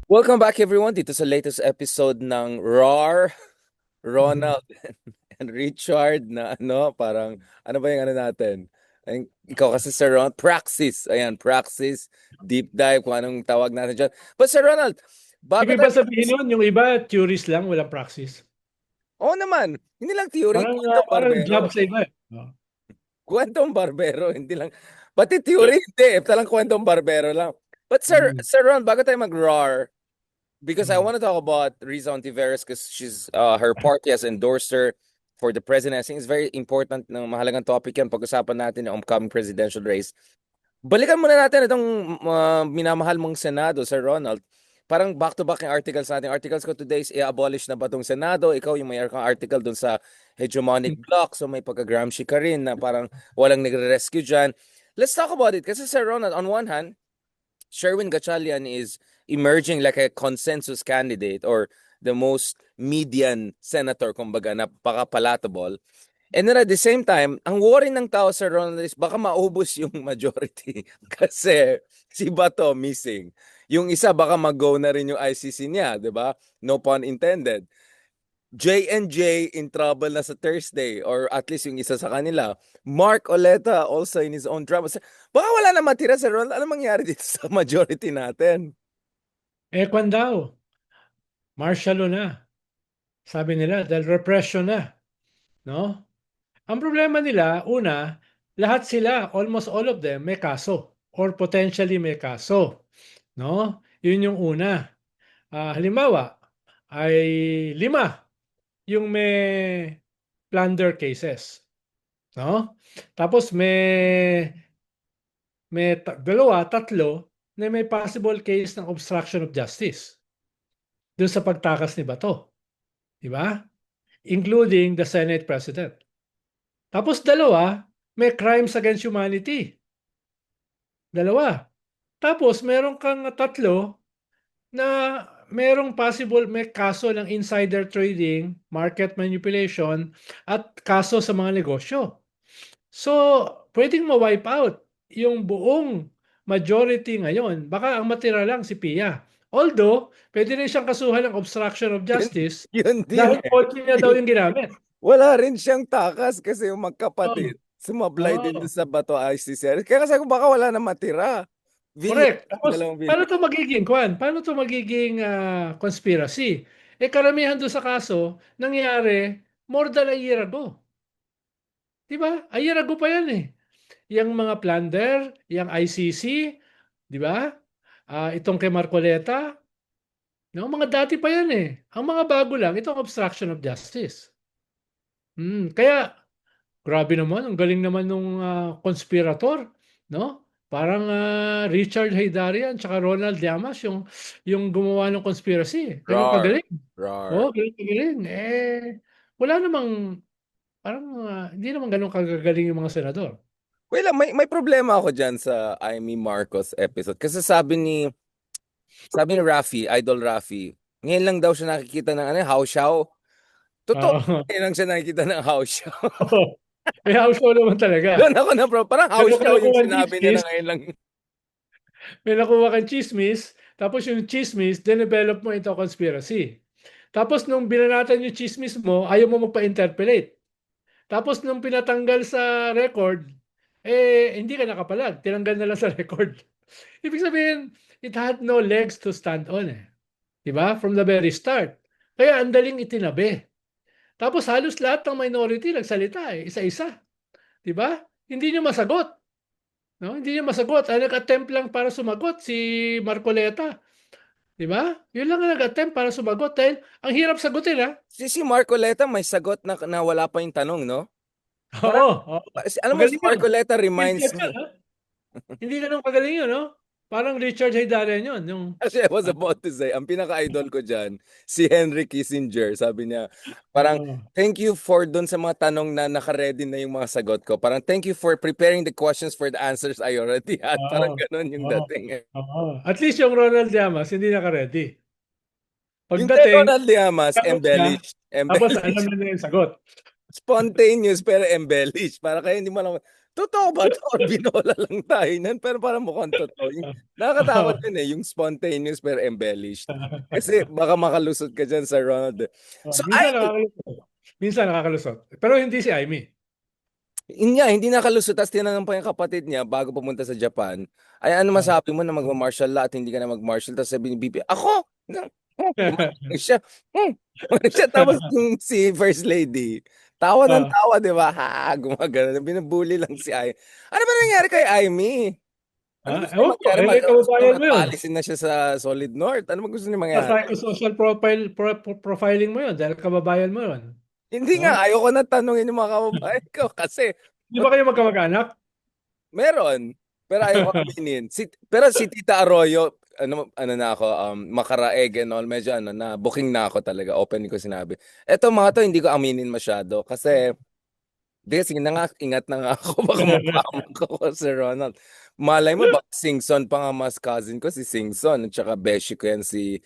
Welcome back everyone dito sa latest episode ng RAR, Mhm. Ronald and Richard na parang ano ba yung ano natin? Ikaw kasi Sir Ronald, Praxis. Ayan, Praxis, deep dive kung anong tawag natin dyan. But Sir Ronald, bago Ibig tayo ba sabihin nun, yung iba, theories lang, walang praxis? oo naman, hindi lang theory, kwentong Parang job barbero. sa iba eh. Oh. Kwentong barbero, hindi lang. Pati theory, hindi. Talang kwentong barbero lang. But Mm. Sir Ron, bago tayo mag-RAR, because I Mm. want to talk about Riza Ontiveros because she's her party has endorsed her for the presidency. I think it's very important ng mahalagang topic yan pag-usapan natin yung upcoming presidential race. Balikan muna natin itong minamahal mong Senado, Sir Ronald. Parang back-to-back yung articles natin. Articles ko today is i-abolish na ba itong Senado? Ikaw yung may kang article dun sa hegemonic bloc. So may pagka-Gramsci ka rin na parang walang nagre-rescue dyan. Let's talk about it. Kasi Sir Ronald, on one hand, Sherwin Gatchalian is emerging like a consensus candidate or the most median senator, kumbaga, napaka-palatable. And then at the same time, ang worry ng tao sa Ronald is baka maubos yung majority kasi si Bato missing. Yung isa baka mag-go na rin yung ICC niya, di ba? No pun intended. J&J in trouble na sa Thursday or at least yung isa sa kanila. Mark Oleta also in his own trouble. Baka wala na matira sa Ronald. Ano mangyari dito sa majority natin? Kwan daw, martial law na. Sabi nila, dahil repression na. No? Ang problema nila, una, lahat sila, almost all of them, may kaso or potentially may kaso. No? Yun yung una. Halimbawa, ay 5 yung may plunder cases. No? Tapos may 2, 3 na may possible case ng obstruction of justice doon sa pagtakas ni Bato. Di ba? Including the Senate President. Tapos 2, may crimes against humanity. 2. Tapos meron kang 3 na merong possible may kaso ng insider trading, market manipulation, at kaso sa mga negosyo. So, pwedeng ma-wipe out yung buong majority ngayon. Baka ang matira lang si Pia. Although, pwede rin siyang kasuhan ng obstruction of Yun, justice yun din dahil eh. kotse niya daw yung ginamit. Wala rin siyang takas kasi yung Oh, magkapatid sumablay din oh, doon sa Bato ICC. Kaya kasi baka wala na matira. Villar, correct. Tapos, dalawang paano Villar. to magiging, Kwan? Paano to magiging conspiracy? Karamihan doon sa kaso, nangyari more than a year ago. Di ba? A year ago pa yan eh. Yang mga plunder, yang ICC, di ba? Itong kay Marcoleta, no, mga dati pa yan eh. Ang mga bago lang, itong obstruction of justice. Kaya, grabe naman, ang galing naman nung conspirator, no? Parang Richard Haydarian tsaka Ronald Llamas yung gumawa ng conspiracy. Ganun Rar. kagaling. Rar. Oo, ganun kagaling. Wala namang, parang hindi naman ganun kagagaling yung mga senador. Wait lang, may problema ako dyan sa Amy Marcos episode. Kasi sabi ni Rafi, Idol Rafi, ngayon lang daw siya nakikita ng house show. Totoo, Oo. ngayon lang siya nakikita ng house show. May house show naman talaga. Doon ako na bro, parang house Meron ka show yung nakuha ng sinabi niya chismis, na ngayon lang. may nakuha kang chismis, tapos yung chismis, dinevelop mo into conspiracy. Tapos nung binanatan yung chismis mo, ayaw mo magpa-interpolate. Tapos nung pinatanggal sa record, hindi ka nakapalag. Tinanggal na lang sa record. Ibig sabihin, it had no legs to stand on eh. Diba? From the very start. Kaya ang daling itinabi. Tapos halos lahat ng minority nagsalita eh, isa-isa. Diba? Hindi nyo masagot. No? Hindi niya masagot. Ang nag-attempt lang para sumagot si Marcoleta. Di ba? Yun lang ang nag-attempt para sumagot dahil ang hirap sagutin ha. Si Marcoleta may sagot na wala pa yung tanong, no? Parang, Oo. Oo. alam mo si Magaling yun. Marcoleta reminds Skillset yun me. ha. Hindi ganun kagaling yun no? Parang Richard Haydarian yun. Yung, Actually, I was ah, about to say, ang pinaka-idol ko dyan, si Henry Kissinger. Sabi niya, parang, oo. thank you for dun sa mga tanong na naka-ready na yung mga sagot ko. Parang, thank you for preparing the questions for the answers I already had. Oo. Parang ganun yung Oo. dating eh. Oo. At least yung Ronald Llamas hindi naka-ready. Yung kay Pagdating, Ronald Llamas, tanong niya, embellished. tapos alam Embellished. na yung sagot. Spontaneous pero embellished. Para kaya hindi mo lang, Totoo ba 'to or binola lang tayo niyan pero parang mukhang totoo. Nakakatakot yun, eh, yung spontaneous pero embellished. Kasi baka makalusot ka diyan sa Ronald, eh. So, Minsan nakakalusot. Minsan nakakalusot. Pero hindi si Amy. yun nga, hindi nakalusot ta's tinanong pa yung kapatid niya bago pumunta sa Japan, "Ay, ano Ah. masabi mo na magma-martial law at hindi ka na mag-martial?" Ta's sabi ni BP, "Ako? Na Gumanon siya, gumanon siya tapos yung si First Lady, tawa ng Ah. tawa, 'di ba? Ha, gumagano, binubully lang si Ai. Ano ba nangyari kay Imee? Ano gusto niya Ewan ko, mangyari? eh, Gusto niya kababayan mo yun. paalisin na siya sa Solid North? Ano ba gusto niya Sa mangyari? psychosocial profiling mo yun dahil kababayan mo yun. Hindi nga, No? ayoko na tanungin yung mga kababayan ko kasi Di ba kayo magkamag-anak? meron, pero ayoko aminin. Pero si Tita Arroyo, ano na ako, makaraeg and all, medyo na, booking na ako talaga, open ko sinabi. Eto mga to, hindi ko aminin masyado kasi, di, sige na nga, ingat na nga ako, baka mapahamak ako si Ronald. Malay mo, baka Singson pa nga mas cousin ko, si Singson, at saka beshi ko yan si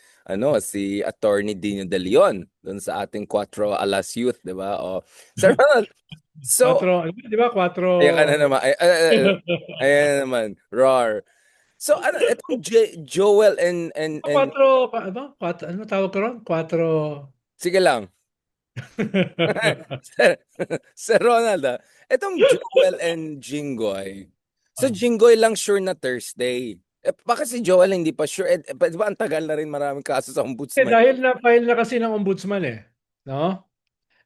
Attorney Dino De Leon, dun sa ating Quattro Alas Youth, di ba? O, Sir Ronald, so, Quatro, di ba? Quatro. ayan ka na naman. Ayan na naman. Roar. So etong Joel and Quatro, ano? Quatro, ano tawag ko ron? Quatro. sige lang. Sir, Sir Ronald, etong Joel and Jinggoy. So Ah. Jinggoy lang sure na Thursday. Bakit si Joel hindi pa sure? Di ba ang tagal na rin maraming kaso sa ombudsman? Dahil na-file na kasi ng ombudsman eh. No?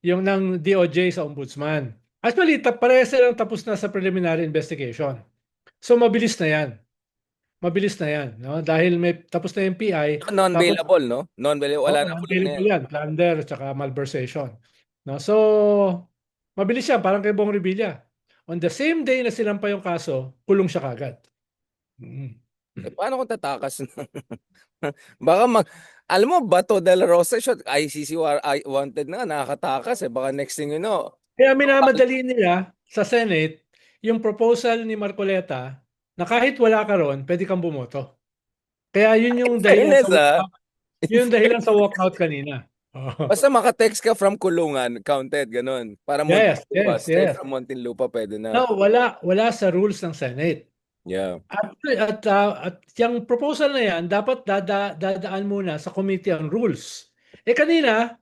Yung ng DOJ sa ombudsman. Actually, parehas silang tapos na sa preliminary investigation. So mabilis na yan. Mabilis na yan, no? Dahil may tapos na yung PI, tapos Non-bailable, no? Non-bailable. Wala na kulong na available yan. yan, plunder at saka malversation. No? So, mabilis yan, parang kay Bong Revilla. On the same day na sinampa yung kaso, kulong siya kagad. Mm. Paano kung tatakas na? Baka alam mo, Bato de la Rosa, siya, ICC wanted na, nakakatakas, eh. Baka next thing you know, Kaya minamadali nila sa Senate yung proposal ni Marcoleta na kahit wala ka ron, pwede kang bumoto. Kaya yun yung in dahilan sa fairness, walkout. in Yun yung dahilan sa fairness, walkout kanina. Oh. basta maka-text ka from Kulungan, counted, ganun. Para Yes, Muntinlupa, yes, straight yes. from Muntinlupa, pwede na. No, wala sa rules ng Senate. Yeah. At yung proposal na yan, dapat dadaan muna sa Committee on Rules. Eh kanina,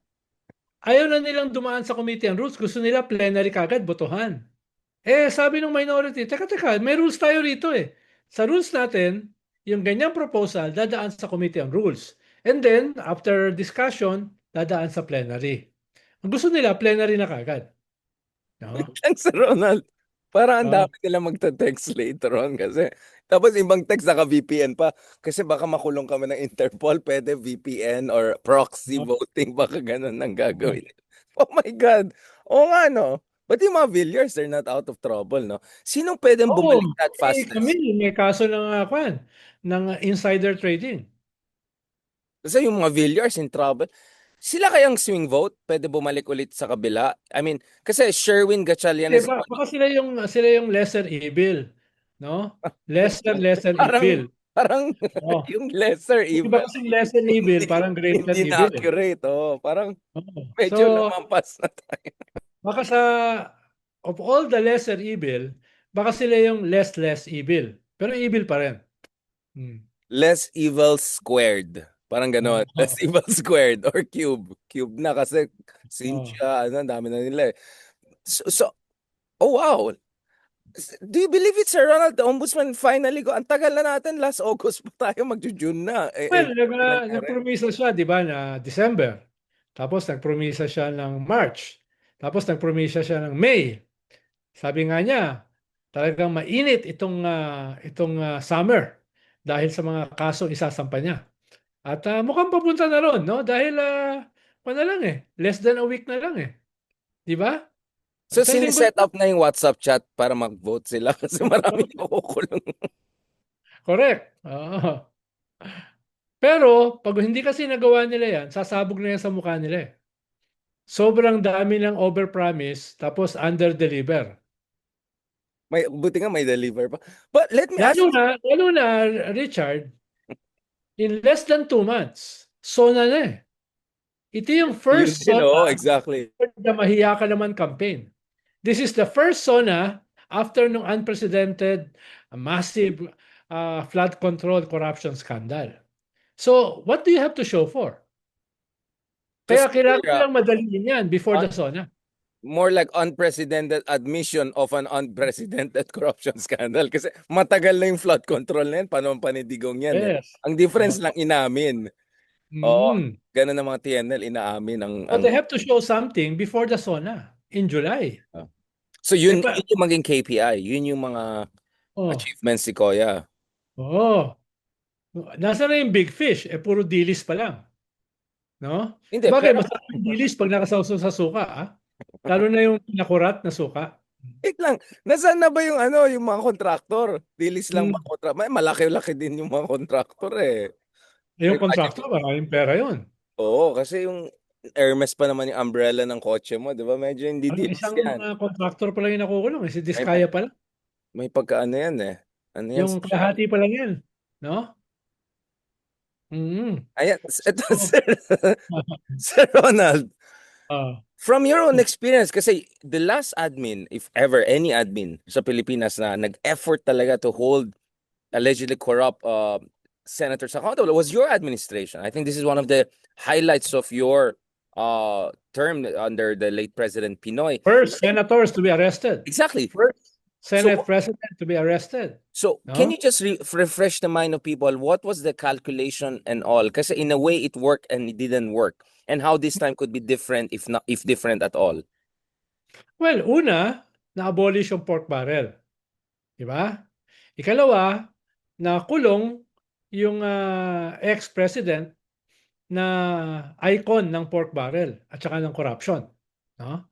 ayaw na nilang dumaan sa Committee on Rules. Gusto nila plenary kagad, botohan. Eh sabi ng minority, teka, may rules tayo rito eh. Sa rules natin, yung ganyang proposal dadaan sa Committee on Rules. And then, after discussion, dadaan sa plenary. Ang gusto nila, plenary na kagad. No? Ang Sir Ronald, parang ang No? dami nila magta-text later on kasi tapos ibang text naka VPN pa kasi baka makulong kami ng Interpol, pwede VPN or proxy No? voting, baka ganun ang gagawin. Oh my God. Oo nga, no? But yung mga Villiers, they're not out of trouble, no? Sinong pwedeng Oo, bumalik that kami fastest? may kaso ng ng insider trading. Kasi yung mga Villiers in trouble. Sila kayang swing vote? Pwede bumalik ulit sa kabila? I mean, kasi Sherwin Gatchalian is Baka sila yung lesser evil, no? Lesser parang, evil. parang Oh. yung lesser Yung iba evil. kasing lesser evil, Hindi, parang greater hindi na evil eh. accurate. Oh, parang Oo. So, medyo lumampas na tayo. baka of all the lesser evil, baka sila yung less evil. Pero evil pa rin. Hmm. Less evil squared. Parang gano'n. Less Oh. evil squared or cube. Cube na kasi Oh. Cynthia, ang dami na nila eh. So, oh wow. Do you believe it, Sir Ronald? The Ombudsman finally go. Ang tagal na natin. Last August pa tayo. Mag-June na. Well, Hindi nangyari. nagpromisa siya, di ba, na December. Tapos nagpromisa siya ng March. Tapos nagpromisa siya ng May. Sabi nga niya, talagang mainit itong summer dahil sa mga kasong isasampa niya. At mukhang papunta na ron, no? Dahil na lang eh, less than a week na lang eh. Di ba? So, Sa linggo siniset na. up na yung WhatsApp chat para mag-vote sila kasi marami nakukulong. Correct. Oo. Pero pag hindi kasi nagawa nila yan, sasabog na yan sa mukha nila eh. Sobrang dami ng overpromise tapos under-deliver. Buti nga may deliver pa. But let me ask you, Lalo na, Richard, in less than 2 months, SONA na eh. Ito yung yun first din, oh, SONA exactly. for the Mahiya Ka Naman campaign. This is the first SONA after nung unprecedented, massive flood control corruption scandal. So, what do you have to show for? Kaya Kasi kailangan nilang madaliin yan before un- the SONA. more like unprecedented admission of an unprecedented corruption scandal. Kasi matagal na yung flood control na yan, panahon pa ni Digong yan eh. Yes. Ang difference lang inamin. Oo, Mm. ganun ang mga TNL, inaamin So, they have to show something before the SONA in July. So Eh, yun yung maging KPI, yun yung mga oh, achievements ni Koya. oh. Nasa na yung big fish? Eh, puro dilis pa lang. No? Hindi, Bagay, pero masarap yung dilis pag nakasawsaw sa suka. Ah. Lalo na yung nakurat na suka. wait lang, nasaan na ba yung ano, yung mga kontraktor? Dilis lang ba Hmm. kontraktor? May malaki-laki din yung mga kontraktor eh. Yung Imagine, contractor, maraming pera yun. oo, kasi yung Hermes pa naman yung umbrella ng kotse mo, di ba? Medyo hindi Ang dilis isang yan. contractor pa lang yung nakukulong. Si May, Diskaya pa lang. may pagkaano yan eh. Ano yan? Yung kalahati pa lang yan. No? Mm. Ayan, ito, So, Sir Ronald, ah, from your own experience, kasi the last admin, if ever any admin sa Pilipinas na nag-effort talaga to hold allegedly corrupt senators accountable was your administration. I think this is one of the highlights of your term under the late President Pinoy. first senators to be arrested. Exactly. First Senate So- president to be arrested. So, No? can you just refresh the mind of people? What was the calculation and all? Kasi in a way, it worked and it didn't work. And how this time could be different, if different at all. Well, una, na-abolish yung pork barrel. Di ba? Ikalawa, nakulong yung ex-president na icon ng pork barrel at saka ng corruption. No?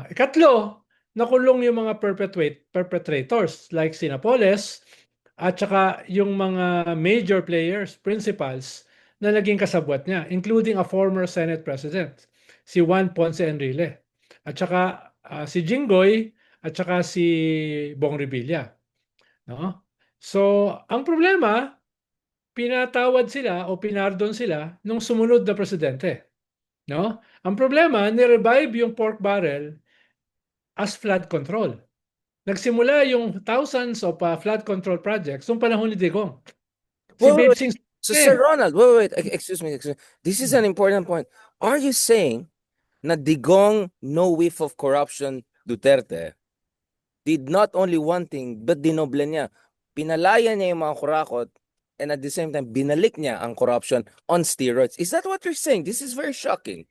Ikatlo, nakulong yung mga perpetrators like Sinapoles at saka yung mga major players, principals na naging kasabwat niya, including a former Senate President, si Juan Ponce Enrile, at saka si Jinggoy, at saka si Bong Revilla. No? So, ang problema, pinatawad sila o pinardon sila nung sumunod na presidente. No? Ang problema, ni-revive yung pork barrel as flood control. Nagsimula yung thousands of flood control projects nung panahon ni Digong. Si Wait, Babe wait. Singh, So, Sir Ronald, wait. Excuse me. This is an important point. Are you saying na Digong, no whiff of corruption, Duterte, did not only one thing, but dinoble niya. Pinalaya niya yung mga kurakot, and at the same time, binalik niya ang corruption on steroids. Is that what you're saying? This is very shocking.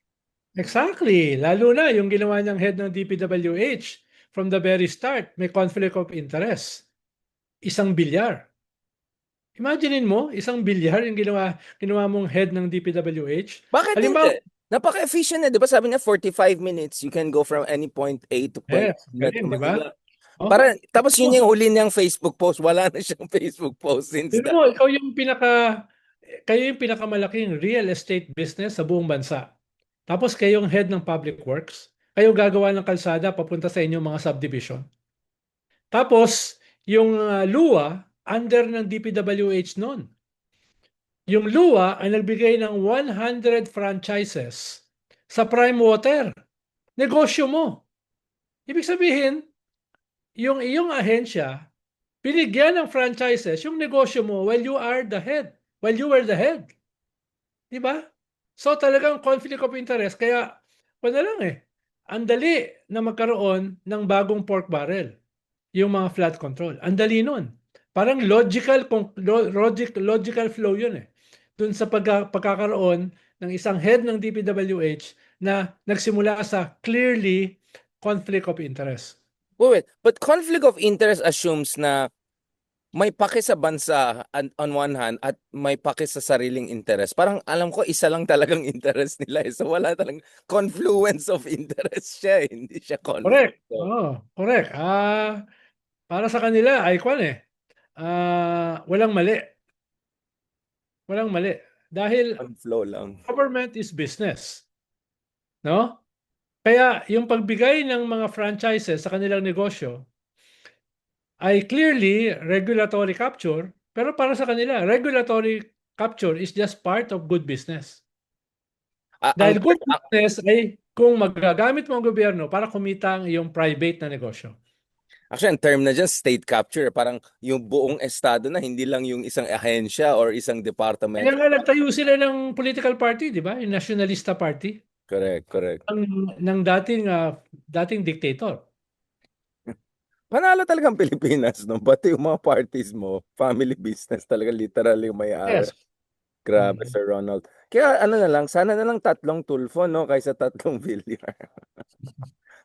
exactly. Lalo na yung ginawa niyang head ng DPWH from the very start, may conflict of interest. Isang bilyar. Imaginein mo, isang bilyar yung ginawa mong head ng DPWH. Bakit Halimbawa, hindi? Napaka-efficient eh. Di ba sabi niya, 45 minutes, you can go from any point A to point yes, B to galing, di ba? Manila. Oh, Para, tapos yun yung huli niyang Facebook post. Wala na siyang Facebook post since Pero that. mo, kayo yung pinakamalaking real estate business sa buong bansa. Tapos kayo yung head ng public works. Kayo gagawa ng kalsada papunta sa inyong mga subdivision. Tapos, yung LUA, under ng DPWH noon. Yung LUA ay nagbigay ng 100 franchises sa prime water. Negosyo mo. Ibig sabihin, yung iyong ahensya, binigyan ng franchises yung negosyo mo while you were the head. Di ba? So talagang conflict of interest. Kaya, wala lang eh. Ang dali na magkaroon ng bagong pork barrel. Yung mga flood control. Ang dali nun. Parang logical flow yun eh. Dun sa pagkakaroon ng isang head ng DPWH na nagsimula sa clearly conflict of interest. Wait. But conflict of interest assumes na may paki sa bansa on one hand at may paki sa sariling interest. Parang alam ko isa lang talagang interest nila eh. So wala talagang confluence of interest siya eh. Hindi siya conflict. Correct. Oh, correct. Para sa kanila, icon eh. Walang mali. Walang mali. Dahil Flow lang. government is business. No? Kaya yung pagbigay ng mga franchises sa kanilang negosyo ay clearly regulatory capture, pero para sa kanila, regulatory capture is just part of good business. Dahil good business ay kung magagamit mo ang gobyerno para kumita ang iyong private na negosyo. Actually, ang term na dyan, state capture. Parang yung buong estado na, hindi lang yung isang ahensya or isang Kaya departamento. nga nagtayo sila ng political party, di ba? Yung Nationalista Party Correct, correct. ng dating dictator. Panalo talagang Pilipinas, no? Pati yung mga parties mo, family business talaga literal yung may-ari. Yes. Grabe, Mm. Sir Ronald. Kaya ano na lang, sana na lang 3 Tulfo, no? Kaysa 3 Villar.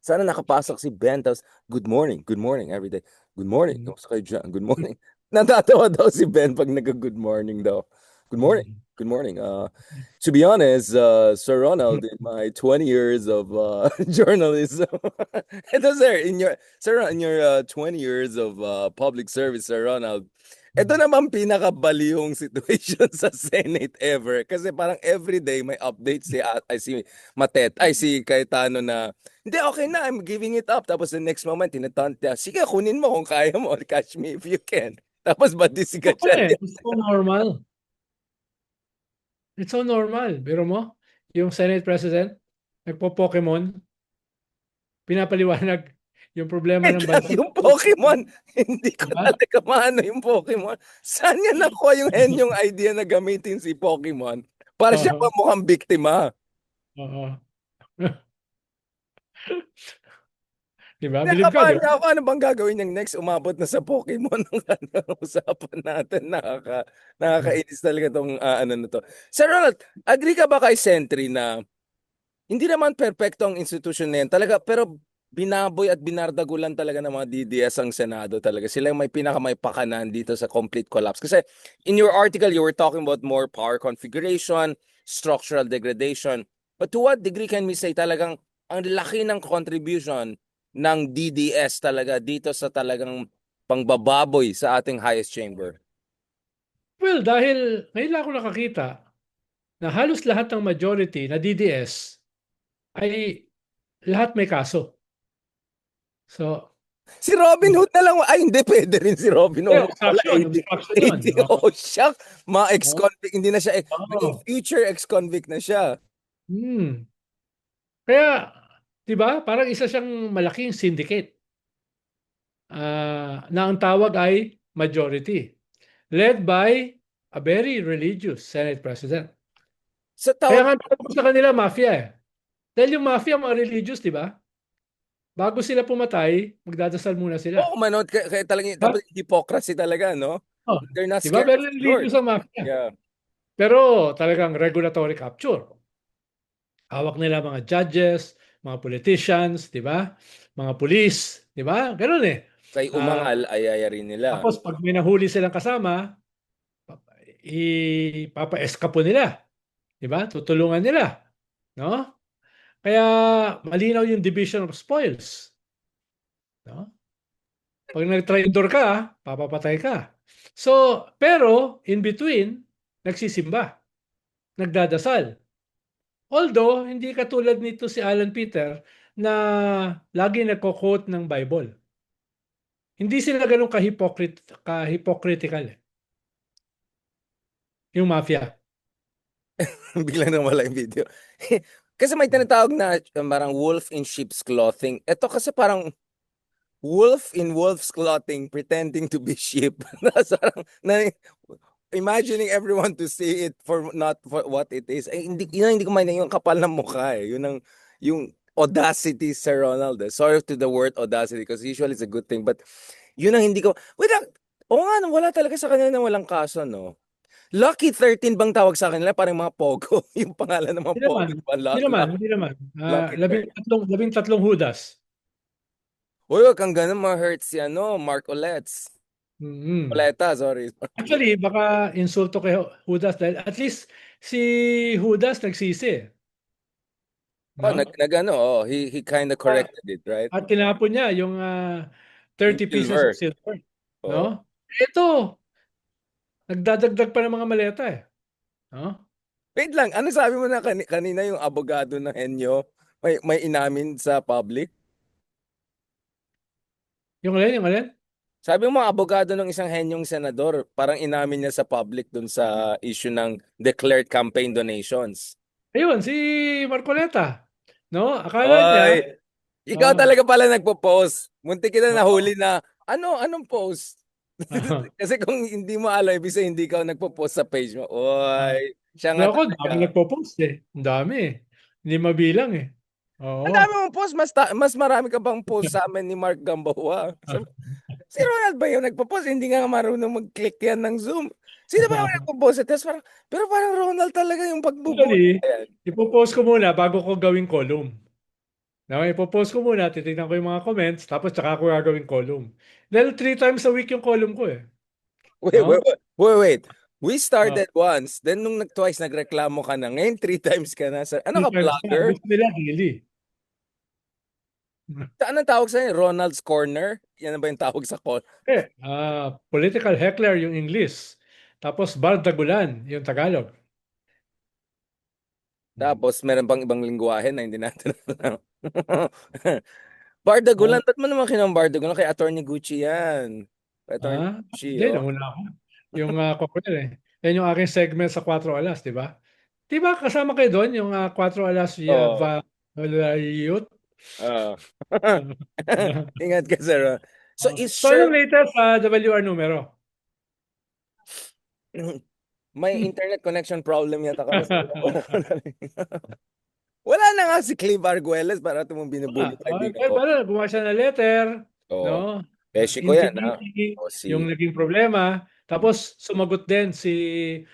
Sana nakapasok si Ben, tapos, good morning, every day. Good morning, Mm. kamusta kayo dyan? Good morning. Natatawa daw si Ben pag nag-good morning daw. Good morning, Mm. good morning. To be honest, Sir Ronald, in my 20 years of journalism, ito sir, in your 20 years of public service, Sir Ronald, ito naman pinakabaliwang situation sa Senate ever. Kasi parang everyday may updates si Matet, si Cayetano na hindi, okay na. I'm giving it up. Tapos the next moment, tinataunt niya, sige, kunin mo kung kaya mo. Catch me if you can. Tapos bati si Gusto ko na eh. Gatchalian. It's so normal. It's so normal. Biro mo, yung Senate President, nagpo-Pokemon, pinapaliwanag yung problema Wait ng lang, bansa. yung Pokemon. Hindi ko Diba? talaga maano yung Pokemon. Saan niya nakuha yung henyong idea na gamitin si Pokemon? Para siya pa Oo. mukhang biktima. Oo. Diba? Bilib ka, di Nakabahan ba? niya ako, ano bang gagawin niyang next? Umabot na sa Pokemon ng usapan natin. Nakakainis talaga tong ano na to. Sir Ronald, agree ka ba kay Sentry na hindi naman perpekto ang institusyon na yan talaga, pero binaboy at binardagulan talaga ng mga DDS ang Senado talaga. Sila yung may pinakamay pakanan dito sa complete collapse. Kasi in your article, you were talking about more power configuration, structural degradation. But to what degree can we say talagang ang laki ng contribution ng DDS talaga dito sa talagang pangbababoy sa ating highest chamber? Well, dahil ngayon lang ako nakakita na halos lahat ng majority na DDS ay lahat may kaso. So, Si Robin Hood na lang. Ay, hindi. Pwede rin si Robin Hood. Wala, obstruction yun. 80. Oh, shock. Mga Oo. ex-convict. Hindi na siya. Naging Oo. future ex-convict na siya. Hmm. Kaya, di ba, parang isa siyang malaking syndicate na ang tawag ay majority, led by a very religious Senate President. Sa Kaya tawag, nga tawag ko sa kanila mafia eh. Dahil yung mafia, mga religious, di ba? Bago sila pumatay, magdadasal muna sila. oh, manood. Kaya talagang, Diba? tapos hypocrisy talaga, no? Oh, They're not di ba? scared of Very the Lord. religious ang mafia. Yeah. Pero talagang regulatory capture. Hawak nila mga judges, mga politicians, di ba? Mga police, di ba? Ganun eh. Kay Ah, umangal, ayayarin nila. tapos pag may nahuli silang kasama, ipapa-eskapo nila, 'di ba? Tutulungan nila, no? Kaya malinaw yung division of spoils, no? Pag nag-traitor ka, papapatay ka. So, pero in between, nagsisimba, nagdadasal. Although hindi katulad nito si Alan Peter na lagi nagko-quote ng Bible. Hindi sila ganun ka-hypocritical yung mafia. Biglang nawala yung video. Kasi may tinatawag na parang wolf in sheep's clothing. Ito kasi parang wolf in wolf's clothing pretending to be sheep. Parang imagining everyone to see it for not for what it is. Yun ang hindi ko maintindihan yung kapal ng mukha eh. Yun ang yung audacity, Sir Ronald. Sorry to the word audacity because usually it's a good thing. But yun ang hindi ko. Wait lang. Oo nga, wala talaga sa kanila na walang kaso, no? Lucky 13 bang tawag sa kanila? Parang mga Pogo. Yung pangalan ng mga Hindi Pogo. naman, Diba? hindi naman, hindi naman. Lucky 13. Labing tatlong Judas. Uy, wag kang ganun, ma-hurt si Mark Olets. Mm. Oleta, sorry. Actually, baka insulto kay Judas dahil at least si Judas nagsisi, Oh, no? he kind of Ah, corrected it, right? At tinapon niya yung Yung 30 pieces of silver. silver, Oh. no? Ito, nagdadagdag pa ng mga maleta eh, no? Wait lang, ano sabi mo na kanina yung abogado ng Henyo may inamin sa public? Yung alin? Sabi mo abogado ng isang Henyong senador, parang inamin niya sa public dun sa issue ng declared campaign donations. Ayun, si Marcoleta, no? Akala niya, Oy, ikaw ah, talaga pala nagpo-post. Muntik kita Oo. nahuli na, anong post? Kasi kung hindi mo alam, ibig sabihin hindi ka nagpo-post sa page mo. Ah, Oy, siya nga Ako, dami talaga. nagpo-post eh. Ang dami eh. Hindi mabilang eh. Ang dami Oo. mong post, mas marami ka bang post sa amin ni Mark Gamboa. Si Ronald ba yung nagpo-post? Hindi nga marunong mag-click yan ng Zoom. Sino ba yung nagpo-post? Tapos parang, pero parang Ronald talaga yung pagbubuhat Actually, yan. ipopost ko muna bago ko gawing column. No, ipopost ko muna, titignan ko yung mga comments, tapos tsaka ko gagawing column. Dahil 3 times a week yung column ko eh. Wait, wait, No? wait, wait, wait. We Ah, started once, then nung nag-twice nagreklamo ka na, ngayon 3 times ka na. Ano three ka, times na. vlogger? Gusto nila daily. Anong tawag sa'yo? Ronald's Corner? Yan na ba yung tawag sa call? Political heckler yung English. Tapos bardagulan yung Tagalog. Hmm. Tapos, meron bang ibang lingwahe na hindi natin alam? Bardagulan, Ah, ba't mo naman kinang Bardagulan? Kay Attorney Gucci yan. Kay Attorney Gucci, hindi, oh. nauna ako. Yung Kokoel eh. Yan yung aking segment sa 4 Alas, di ba? Di ba kasama kayo doon yung 4 Alas Oh, Valayut? oh. Ingat ka, sir. So, is So, sure anong latest sa WR numero? may internet connection problem yata kami sa Wala na nga si Clive Arguelles para ito mong binubuli kaibigan ko. Pero gumawa siya ng letter, Oh, no? beshi ko yan, ha? Intimating O yung si, naging problema. Tapos sumagot din si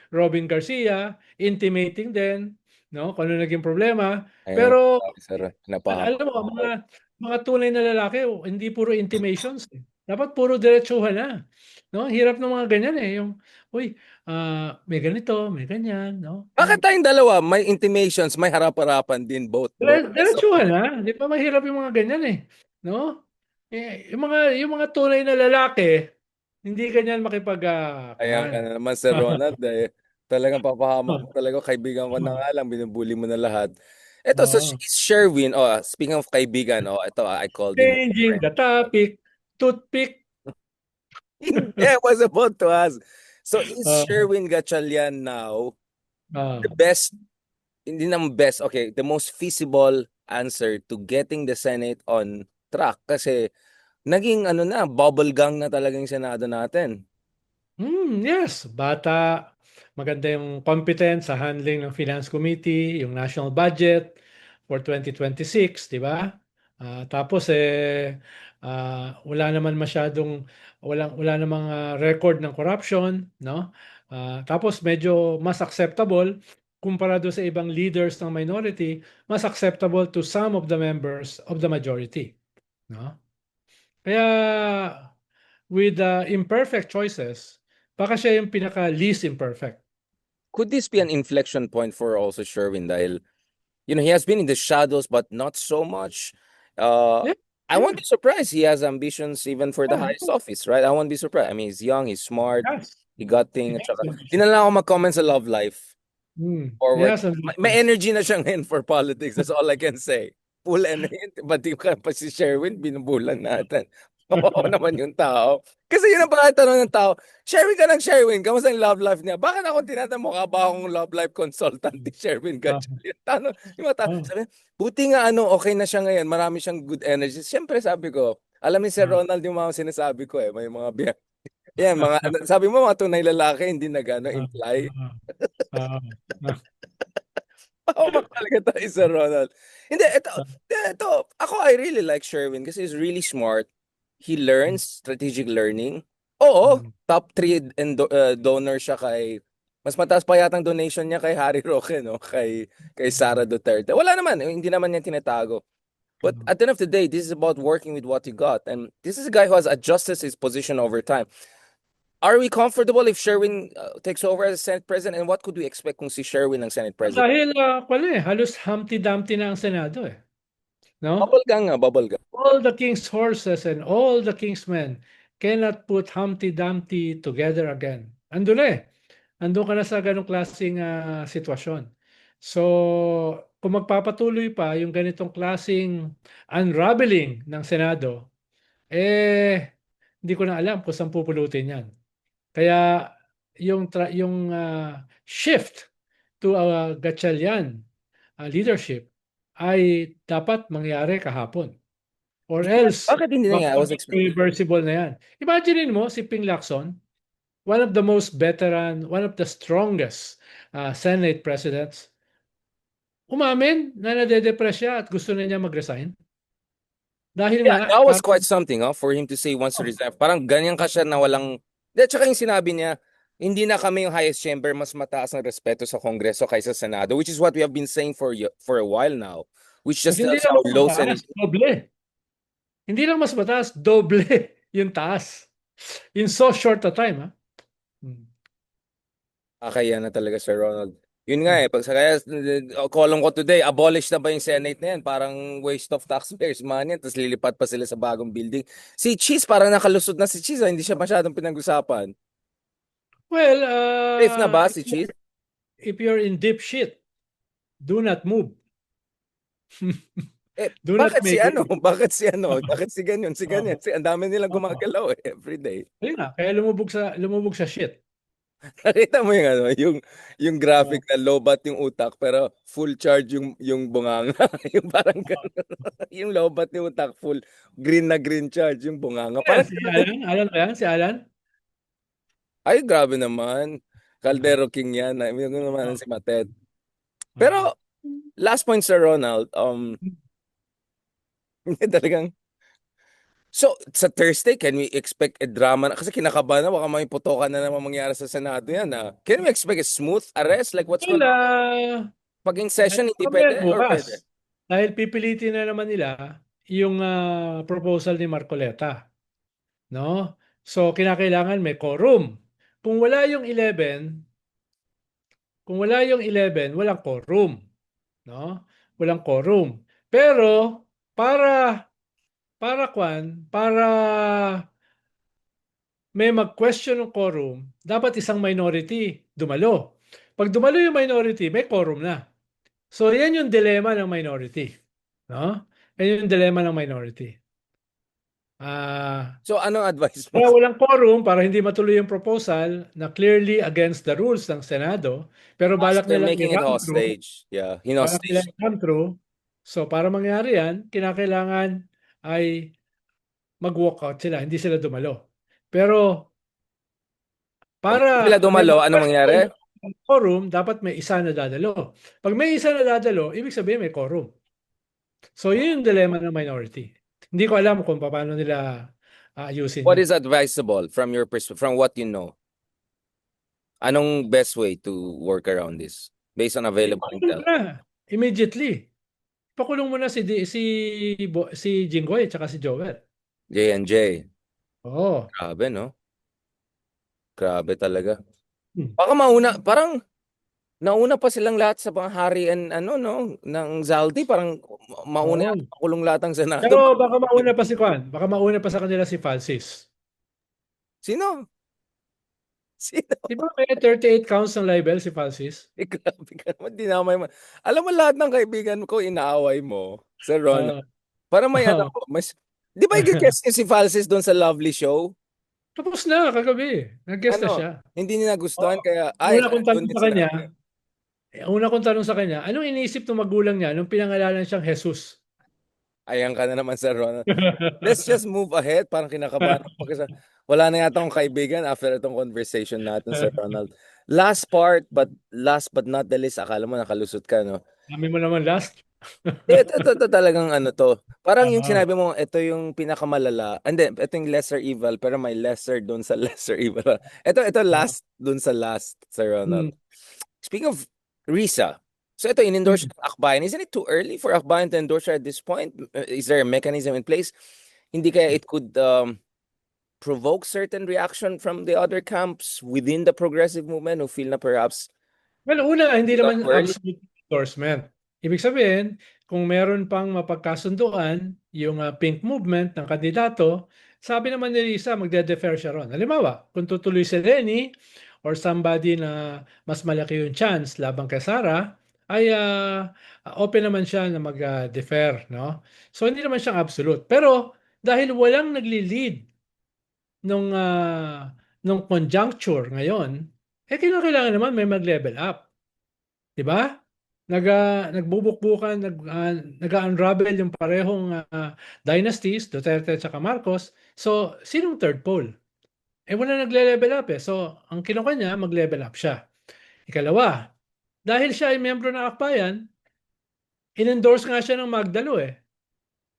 Robin Garcia, intimating din, no? Kung ano naging problema. ayun, Pero sir, napahaba alam mo, pa ako. mga tunay na lalaki, hindi puro intimations. Eh. Dapat puro diretsuhan na. No? Hirap ng mga ganyan eh. Yung, uy, may ganito, may ganyan, no? Bakit tayong dalawa? May intimations, may harap-harapan din, both. So, Diretsuhan na, di ba mahirap yung mga ganyan eh, no? Yung mga tunay na lalaki, hindi ganyan makipag ayan ka kuwan. na naman, Sir Ronald. Talagang papahamak mo talaga. Kaibigan ko na nga lang, binubuli mo na lahat. Ito, so Oo. Sherwin, speaking of kaibigan, ito, I called him my Changing friend. the topic, toothpick. Yeah, I was about to ask. So, is Oo. Sherwin Gatchalian now the Ah. best, hindi naman best, okay, the most feasible answer to getting the Senate on track? Kasi, naging bubble gang na talagang Senado natin. Yes, bata, maganda yung competence sa handling ng Finance Committee, yung national budget for 2026, di ba? Tapos wala namang record ng corruption, no? Tapos medyo mas acceptable kumpara doon sa ibang leaders ng minority, mas acceptable to some of the members of the majority, no? Kaya with the imperfect choices, baka siya yung pinaka least imperfect. Could this be an inflection point for also Sherwin dahil he has been in the shadows but not so much. Uh, Yeah, I won't yeah. be surprised he has ambitions even for the Oh, highest office, right? I won't be surprised. I mean, he's young, he's smart, yes. he got He thing, at has saka, di na ambition. lang ako mag-comment sa love life. He Forward. has May ambitions. energy na siya ngayon for politics. That's all I can say. Full energy. Ba't di ka pa si Sherwin, binubulan natin. Oo naman yung tao. Kasi yun ang pagkatanong ng tao, Sherwin ka ng Sherwin, kamusta yung love life niya? Bakit ako tinatanong, mukha ba akong love life consultant ni Sherwin Ah, Gatchalian? Tanong, yung mga tao, ah, sabi, buti nga okay na siya ngayon, marami siyang good energy. Siyempre sabi ko, alam ni Sir ah, Ronald yung mga sinasabi ko may mga yan, sabi mo mga tunay lalaki, hindi ah, imply. ah, ah, Pahamak talaga tayo sa Ronald. Hindi, ito, ako, I really like Sherwin kasi he's really smart. He learns strategic learning. Oo, top 3 donor siya mas mataas pa yatang donation niya kay Harry Roque, no? Kay Sara Duterte. Wala naman, hindi naman niya tinatago. But at the end of the day, this is about working with what you got. And this is a guy who has adjusted his position over time. Are we comfortable if Sherwin takes over as Senate President? And what could we expect kung si Sherwin ang Senate President? Dahil halos Humpty Dumpty na ang Senado eh. No? Bubble gang nga, bubble gang. All the king's horses and all the king's men cannot put Humpty Dumpty together again. Andun eh. Andun ka na sa ganong klaseng sitwasyon. So, kung magpapatuloy pa yung ganitong klaseng unraveling ng Senado, hindi ko na alam kung saan pupulutin yan. Kaya yung shift to a Gatchalian leadership ay dapat mangyari kahapon. Or else, Bakit hindi na nga? I was expecting. reversible na yan. Imaginein mo si Ping Lacson, one of the most veteran, one of the strongest Senate presidents, umamin na nade-depress siya at gusto na niya mag-resign. Dahil Yeah, nga, that was parang, quite something, for him to say he wants to resign. Parang ganyan ka siya na walang... At saka yung sinabi niya, hindi na kami yung highest chamber, mas mataas ang respeto sa Kongreso kaysa Senado, which is what we have been saying for a while now, which at just hindi tells you lang how mas low mataas, Senate. doble. Hindi lang mas mataas, doble yung taas. In so short a time, ha? Hmm. Kaya na talaga, Sir Ronald. Yun nga Hmm. pag sa kaya kolong ko today, abolish na ba yung Senate na yan? Parang waste of taxpayers money yan, tapos lilipat pa sila sa bagong building. Si Cheese, parang nakalusot na si Cheese, hindi siya masyadong pinag-usapan. Well, Safe na ba si Cheese? if you're in deep shit, do not move. Do not Bakit si make ano? it. Bakit si ano? Bakit si ganyan? Si ganyan? Ang dami nilang Oo. gumagalaw everyday. Ayun nga, kaya lumubog sa shit. Nakita mo yung ano, yung Oo. graphic na lowbat yung utak pero full charge yung bunganga. Yung parang ganun. Yung lowbat yung utak full green na green charge yung bunganga. Ayan, Parang si Alan, Alan ba yan? Si Alan? ay grabe naman. Ah, Caldero King yan. Yung naman ah, si Matet. ah. Pero last point Sir Ronald, hindi talagang so, sa Thursday, can we expect a drama na? Kasi kinakabahan na, baka may putokan na naman mangyari sa Senado yan. Can we expect a smooth arrest? Like what's Well, going on? Pag in session, hindi baka pwede or pwede? bukas. Dahil pipilitin na naman nila yung proposal ni Marcoleta. No? So, kinakailangan may quorum. Kung wala yung 11, kung wala yung 11, walang quorum. No? Walang quorum. Pero, para, para may mag-question ng quorum, dapat isang minority dumalo. Pag dumalo yung minority, may quorum na. So, yan yung dilemma ng minority. No? Yan yung dilemma ng minority. Ah, So, anong advice mo? kaya walang quorum para hindi matuloy yung proposal na clearly against the rules ng Senado, pero So balak they're nilang making it i-run through, hostage. Yeah, balak nilang hostage. i-run through. So, para mangyari yan, kinakailangan ay mag-walkout sila, hindi sila dumalo. Pero Pag hindi para sila may dumalo, anong mangyari? mag-question ng quorum, dapat may isa na dadalo. Pag may isa na dadalo, ibig sabihin may quorum. So, yun yung dilemma ng minority. Hindi ko alam kung paano nila ayusin What yun. is advisable from your perspective, from what you know? Anong best way to work around this based on available Ipakulong mo intel? na immediately. Ipakulong mo na si Jinggoy at si Joel. J&J. Oo. Grabe, no? Grabe talaga. Hmm. Baka mauna, parang nauna pa silang lahat sa mga harian, ano, no, ng Zaldi. Parang mauna Oo. yata makulong lahat ang Senado. Pero baka mauna pa si Kwan. Baka mauna pa sa kanila si Francis. Sino? Sino? Di ba may 38 counts ng libel si Francis? Grabe ka naman, dinamay mo. Alam mo, lahat ng kaibigan ko, inaaway mo. Sir Ron, Ah. para may ano, mas, di ba i-guess niyo si Falsis doon sa Lovely Show? Tapos na kagabi. Nag-guest na Ano, siya. hindi niya nagustuhan, Oo. kaya, ay, Una kong doon tanong din sa kanya, sinabi. anong iniisip ng magulang niya nung pinangalanan siyang Jesus? Ayan ka na naman, Sir Ron. Let's just move ahead. Parang kinakabahan ako kasi wala na yata akong kaibigan after itong conversation natin, Sir Ronald. Last but not the least, akala mo nakalusot ka, no? Kami mo naman last. Ito talagang ano to. Parang yung Ah, sinabi mo, ito yung pinakamalala. Hindi, ito yung lesser evil, pero may lesser dun sa lesser evil. Ito ah, last dun sa last, Sir hmm, Ronald. Speaking of Risa, so ito in-endorse hmm. ng Akbayan. Isn't it too early for Akbayan to endorse her at this point? Is there a mechanism in place? Hindi kaya it could provoke certain reaction from the other camps within the progressive movement who feel na perhaps Well, una, hindi it's naman too early? absolute endorsement. Ibig sabihin, kung meron pang mapagkasunduan, yung pink movement ng kandidato, sabi naman ni Risa, magde-defer siya ron. Halimbawa, kung tutuloy si Lenny or somebody na mas malaki yung chance labang kay Sara, ay open naman siya na mag-defer. No? So, hindi naman siyang absolute. Pero, dahil walang nagli-lead nung conjuncture ngayon, kinakailangan naman may mag-level up. 'Di ba? nagbubukbukan, nag-unravel yung parehong dynasties, Duterte at saka Marcos. So, sinong third pole? Wala nagle-level up eh. So, ang kinuha niya, mag-level up siya. Ikalawa, dahil siya ay miyembro ng akbayan, in-endorse nga siya ng Magdalo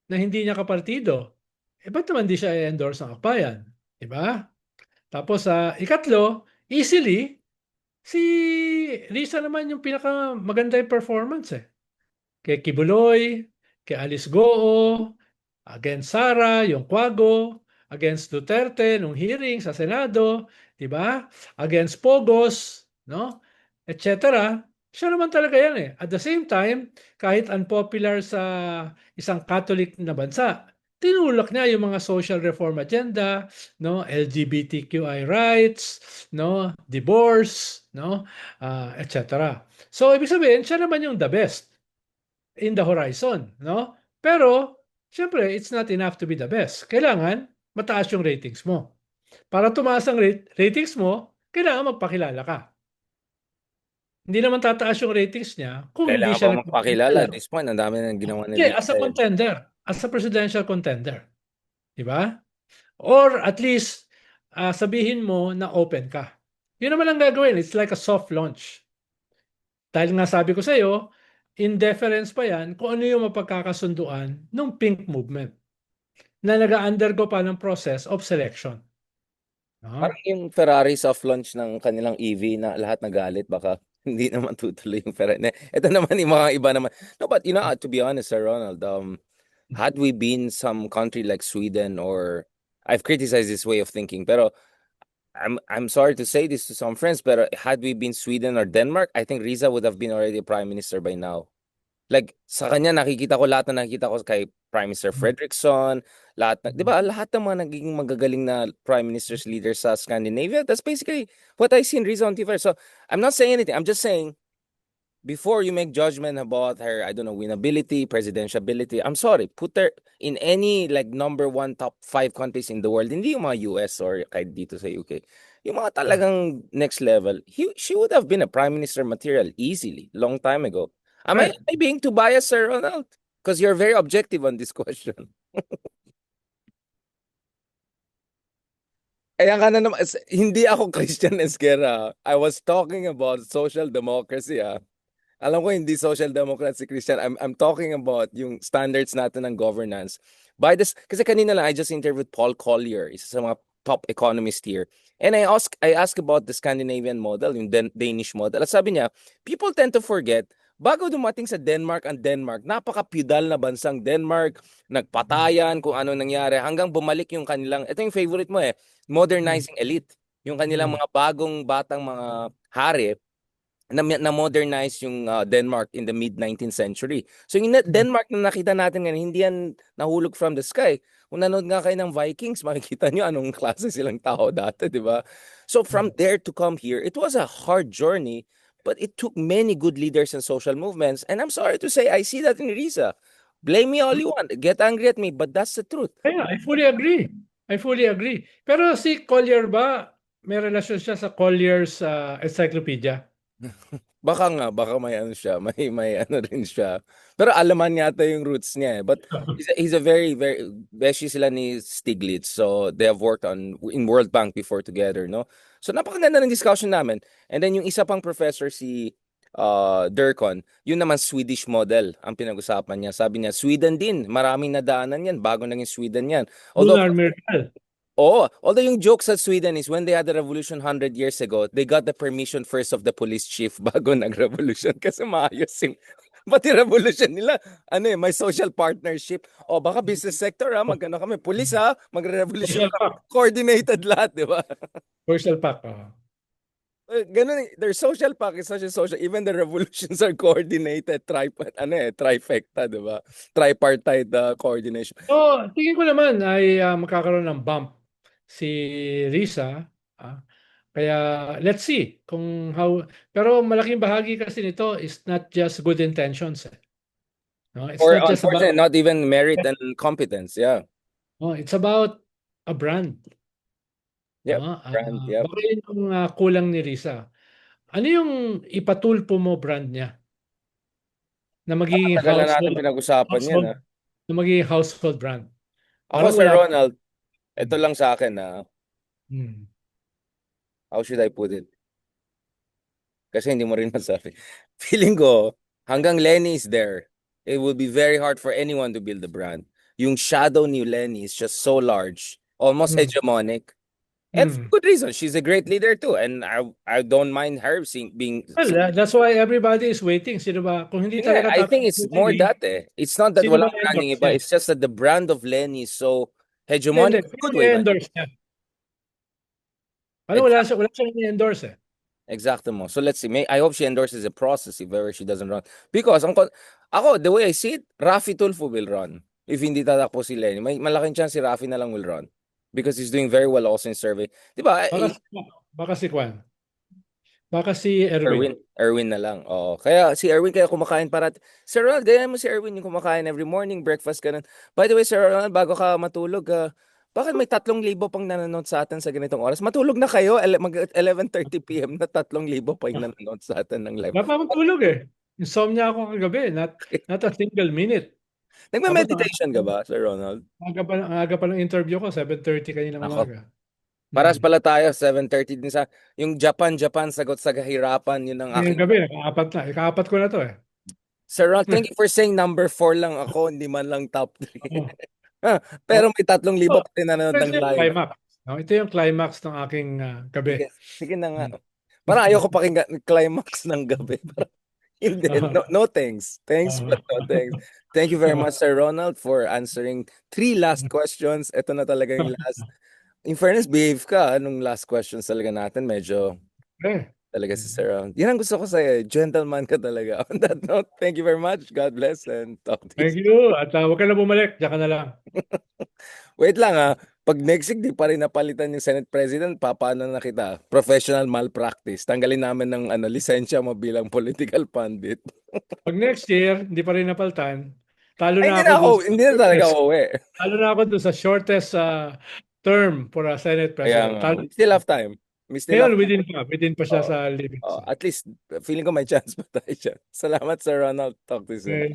na hindi niya kapartido. Ba't naman di siya i-endorse ng akbayan? Diba? Tapos ikatlo, easily, si Risa naman yung pinaka maganda yung performance Kay Kibuloy, kay Alice Goo, against Sara, yung Quago, against Duterte nung hearing sa Senado, 'di ba? Against Pogos, no? Etc. Siya naman talaga yan At the same time, kahit unpopular sa isang Catholic na bansa, tinulak niya yung mga social reform agenda, no? LGBTQI rights, no? Divorce, no? Etc. So ibig sabihin, siya naman yung the best in the horizon, no? Pero, syempre, it's not enough to be the best. Kailangan mataas yung ratings mo. Para tumaas ang ratings mo, kailangan magpakilala ka. Hindi naman tataas yung ratings niya kung hindi Kailangan siya pa magpakilala nagpapakilala. at this point. Ang dami na ginawa ni Hindi, as Risa a eh. contender, as a presidential contender. Di ba? Or at least, sabihin mo na open ka. Yun naman ang gagawin. It's like a soft launch. Dahil nga sabi ko sa iyo, in deference pa yan kung ano yung mapagkakasunduan ng pink movement na nag-undergo pa ng process of selection. No? Parang yung Ferrari soft launch ng kanilang EV na lahat nagalit, baka hindi naman tutuloy yung Ferrari. Ito naman yung mga iba naman. No, but you know, to be honest, Sir Ronald, had we been some country like Sweden, or I've criticized this way of thinking, pero I'm sorry to say this to some friends, pero had we been Sweden or Denmark, I think Riza would have been already prime minister by now. Like, sa kanya, nakikita ko lahat na nakikita ko kay Prime Minister Fredrickson, lahat na, di ba, lahat ng mga naging magagaling na prime ministers leaders sa Scandinavia, that's basically what I see in Riza on TV. So, I'm not saying anything. I'm just saying, before you make judgment about her, I don't know, winnability, presidentiality, I'm sorry, put her in any like number one top 5 countries in the world, hindi yung mga US or kahit dito sa UK. Yung mga talagang next level, she would have been a prime minister material easily, long time ago. Right. Am I being too biased, Sir Ronald? Because you're very objective on this question. Kaya nga na naman, hindi ako Christian Esguerra. I was talking about social democracy. Alam ko hindi social democrat si Christian. I'm talking about yung standards natin ng governance. Kasi kanina lang I just interviewed Paul Collier, isa sa mga top economist here. And I asked about the Scandinavian model, yung Danish model. At sabi niya, people tend to forget, bago dumating sa Denmark ang Denmark, napaka-feudal na bansang Denmark, nagpatayan kung ano nangyari, hanggang bumalik yung kanilang, ito yung favorite mo modernizing elite. Yung kanilang mga bagong batang mga hari, na-modernize yung Denmark in the mid-19th century. So yung Denmark na nakita natin ngayon, hindi yan nahulog from the sky. Kung nanood nga kayo ng Vikings, makikita nyo anong klase silang tao dati, di ba? So from there to come here, it was a hard journey, but it took many good leaders and social movements. And I'm sorry to say, I see that in Riza. Blame me all you want. Get angry at me, but that's the truth. Yeah, I fully agree. I fully agree. Pero si Collier ba, may relasyon siya sa Collier's Encyclopedia? Baka may ano siya, may ano rin siya. Pero alaman yata yung roots niya But he's a very very beshi sila ni Stiglitz. So they have worked in World Bank before together, no? So napakaganda ng discussion namin. And then yung isa pang professor si Durkon, yun naman Swedish model ang pinag-usapan niya. Sabi niya, Sweden din, maraming nadaanan yan, bago naging Sweden yan. Although Lunar Miracle. Although yung joke sa Sweden is when they had the revolution 100 years ago, they got the permission first of the police chief bago nag-revolution kasi maayos yung pati revolution nila. May social partnership. O baka business sector magano kami. Police magre-revolution Social kami. Pact. Coordinated lahat, di ba? Social Pact. Ganun, their social pact is such a social, even the revolutions are coordinated, trifecta, di ba? Tripartite coordination. So, tingin ko naman ay magkakaroon ng bump si Risa. Kaya let's see kung how, pero malaking bahagi kasi nito is not just good intentions. No, it's Or not just about unfortunately, not even merit and competence. Yeah. it's about a brand. Yep. No? Brand, yep. Baka yun yung kulang ni Risa. Ano yung ipatulpo mo brand niya? na magiging Tagal na natin household pinag-usapan yan, household ah. na magiging household brand. Ako, Parang Sir wala pa. Ronald, ito lang sa akin, Hmm. how should I put it? Kasi hindi mo rin masabi. Feeling ko, hanggang Lenny is there, it will be very hard for anyone to build a brand. Yung shadow ni Lenny is just so large, almost Hmm. hegemonic. And for Hmm. good reason. She's a great leader too. And I don't mind her being. Well, that's why everybody is waiting. Sino ba? Kung hindi Yeah, talaga I think tatakbo it's si more Lenny, that eh. It's not that sino ba walang running endorse iba. niya? It's just that the brand of Lenny is so Hindi, hegemonic in a sino good way, man. endorse niya? Ano Exactly. wala siyang endorse eh. Exactly mo. So let's see. I hope she endorses the process if ever she doesn't run. Because ako, the way I see it, Rafi Tulfo will run. If hindi tatakbo si Lenny. May malaking chance si Rafi na lang will run. Because he's doing very well also in survey. Di ba? Baka, baka si Kwan. Baka si Erwin. Erwin na lang. Oo. Kaya si Erwin kaya kumakain para Sir Ronald, ganyan mo si Erwin yung kumakain every morning, breakfast ganun. By the way, Sir Ronald, bago ka matulog, bakit may 3,000 pang nanonood sa atin sa ganitong oras? Matulog na kayo, mag 11:30 p.m. na 3,000 pa yung nanonood sa atin ng live. Napapatulog eh. Insomnia ako kagabi. Not a single minute. Tapos Nagme-meditation ka ba, Sir Ronald? aga pa ng interview ko, 7:30 kaninang Ako. umaga. Paras Hmm. pala tayo, 7:30 din sa yung Japan, sagot sa kahirapan, yun ang Ngayong aking. gabi, nakaapat na. Ikaapat ko na to eh. Sir Ronald, thank you for saying number 4 lang ako, hindi man lang top 3. Oo. Pero may 3,000 Oh, pa rin nanonood ito ng yung live. climax. No, ito yung climax ng aking gabi. Sige, sige na nga. Hmm. Parang ayoko pakinggan yung climax ng gabi. Parang, hindi. No, no thanks. Thanks, but no thanks. Thank you very much, Sir Ronald, for answering 3 last questions. Ito na talaga yung last. In fairness, behave ka. Nung last questions talaga natin, medyo Eh. talaga si Sir Ronald. Yan ang gusto ko sa'yo. Gentleman ka talaga. On that note, thank you very much. God bless and talk to you. Thank you. At huwag ka na bumalik. Diyan ka na lang. Wait lang Pag next week di pa rin napalitan yung Senate President, papaano na kita? Professional malpractice. Tanggalin namin ng lisensya mo bilang political pundit. Pag next year, hindi pa rin napaltan, talo Ay, na ako dun sa hindi na talaga shortest, uuwi. talo na ako dun sa shortest term for a Senate Kaya President. nga, Talo. we still have time. We still have Ngayon, time. within pa siya Oo. sa limits. At least, feeling ko may chance pa tayo dyan. Salamat, Sir Ronald. Talk to you soon. Okay.